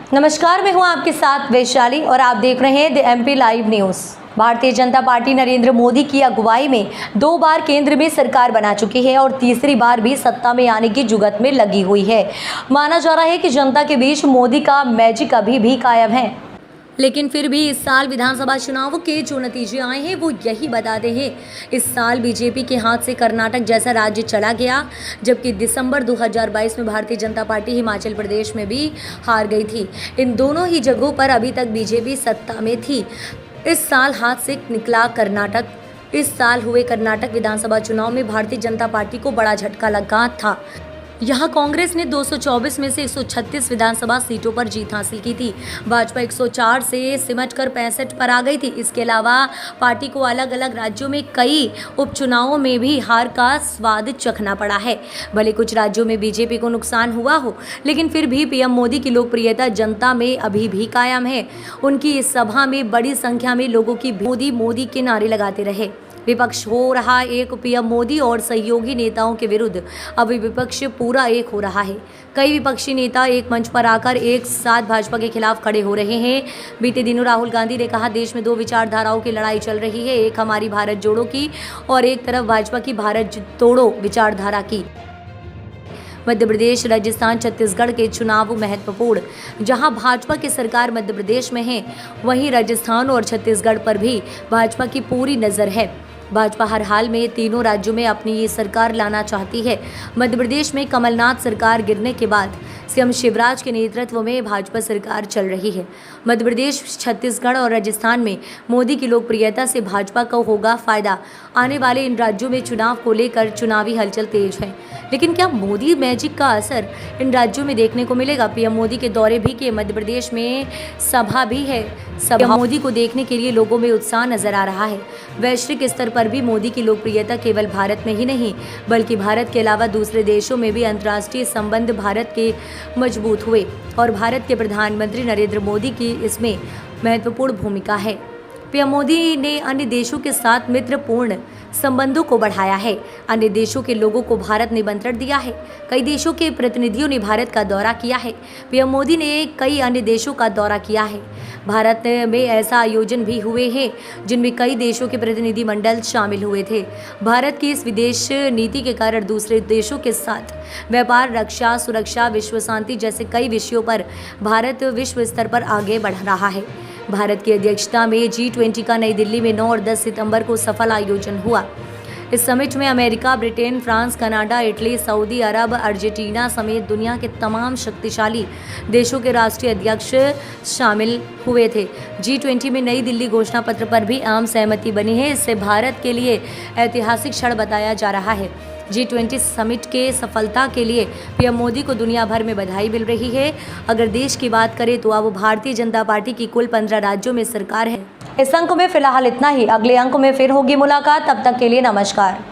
नमस्कार, मैं हूं आपके साथ वैशाली और आप देख रहे हैं the MP live news. Bharatiya Janata party Narendra Modi की अगुवाई में 2 बार केंद्र में सरकार बना चुकी है और तीसरी बार भी सत्ता में आने की जुगत में लगी हुई है। माना जा रहा है कि जनता के बीच मोदी का मैजिक अभी भी कायम है, लेकिन फिर भी इस साल विधानसभा चुनावों के जो नतीजे आए हैं वो यही बताते हैं। इस साल बीजेपी के हाथ से कर्नाटक जैसा राज्य चला गया, जबकि दिसंबर 2022 में भारतीय जनता पार्टी हिमाचल प्रदेश में भी हार गई थी। इन दोनों ही जगहों पर अभी तक बीजेपी सत्ता में थी। इस साल हाथ से निकला कर्नाटक। इस साल हुए कर्नाटक विधानसभा चुनाव में भारतीय जनता पार्टी को बड़ा झटका लगा था। यहाँ कांग्रेस ने 224 में से 136 विधानसभा सीटों पर जीत हासिल की थी। भाजपा 104 से सिमटकर 65 पर आ गई थी। इसके अलावा पार्टी को अलग अलग राज्यों में कई उपचुनावों में भी हार का स्वाद चखना पड़ा है। भले कुछ राज्यों में बीजेपी को नुकसान हुआ हो, लेकिन फिर भी पीएम मोदी की लोकप्रियता जनता में अभी भी कायम है। उनकी इस सभा में बड़ी संख्या में लोगों की मोदी मोदी के नारे लगाते रहे। विपक्ष हो रहा एक पीएम मोदी और सहयोगी नेताओं के विरुद्ध। अब विपक्ष पूरा एक हो रहा है। कई विपक्षी नेता एक मंच पर आकर एक साथ भाजपा के खिलाफ खड़े हो रहे हैं। बीते दिनों राहुल गांधी ने कहा, देश में 2 विचारधाराओं की लड़ाई चल रही है, एक हमारी भारत जोड़ो की और एक तरफ भाजपा की भारत तोड़ो विचारधारा की। मध्य प्रदेश, राजस्थान, छत्तीसगढ़ के चुनाव महत्वपूर्ण। जहां भाजपा की सरकार मध्य प्रदेश में है, वहीं राजस्थान और छत्तीसगढ़ पर भी भाजपा की पूरी नज़र है। भाजपा हर हाल में तीनों राज्यों में अपनी ये सरकार लाना चाहती है। मध्य प्रदेश में कमलनाथ सरकार गिरने के बाद सीएम शिवराज के नेतृत्व में भाजपा सरकार चल रही है। मध्य प्रदेश, छत्तीसगढ़ और राजस्थान में मोदी की लोकप्रियता से भाजपा को होगा फायदा। आने वाले इन राज्यों में चुनाव को लेकर चुनावी हलचल तेज है, लेकिन क्या मोदी मैजिक का असर इन राज्यों में देखने को मिलेगा? पीएम मोदी के दौरे भी किए, मध्य प्रदेश में सभा भी है। सभा मोदी को देखने के लिए लोगों में उत्साह नजर आ रहा है। वैश्विक स्तर पर भी मोदी की लोकप्रियता केवल भारत में ही नहीं, बल्कि भारत के अलावा दूसरे देशों में भी अंतर्राष्ट्रीय संबंध भारत के मजबूत हुए और भारत के प्रधानमंत्री नरेंद्र मोदी की इसमें महत्वपूर्ण भूमिका है। पीएम मोदी ने अन्य देशों के साथ मित्रपूर्ण संबंधों को बढ़ाया है। अन्य देशों के लोगों को भारत ने निमंत्रण दिया है। कई देशों के प्रतिनिधियों ने भारत का दौरा किया है। पीएम मोदी ने कई अन्य देशों का दौरा किया है। भारत में ऐसा आयोजन भी हुए हैं जिनमें कई देशों के प्रतिनिधि मंडल शामिल हुए थे। भारत की इस विदेश नीति के कारण दूसरे देशों के साथ व्यापार, रक्षा, सुरक्षा, विश्व शांति जैसे कई विषयों पर भारत विश्व स्तर पर आगे बढ़ रहा है। भारत की अध्यक्षता में G20 का नई दिल्ली में 9 और 10 सितंबर को सफल आयोजन हुआ। इस समिट में America, Britain, France, Canada, Italy, Saudi Arab, Argentina समेत दुनिया के तमाम शक्तिशाली देशों के राष्ट्रीय अध्यक्ष शामिल हुए थे। G20 में नई दिल्ली घोषणा पत्र पर भी आम सहमति बनी है। इससे भारत के लिए ऐतिहासिक क्षण बताया जा रहा है। G20 समिट के सफलता के लिए पीएम मोदी को दुनिया भर में बधाई मिल रही है। अगर देश की बात करें तो अब भारतीय जनता पार्टी की कुल 15 राज्यों में सरकार है। इस अंक में फिलहाल इतना ही। अगले अंक में फिर होगी मुलाकात। तब तक के लिए नमस्कार।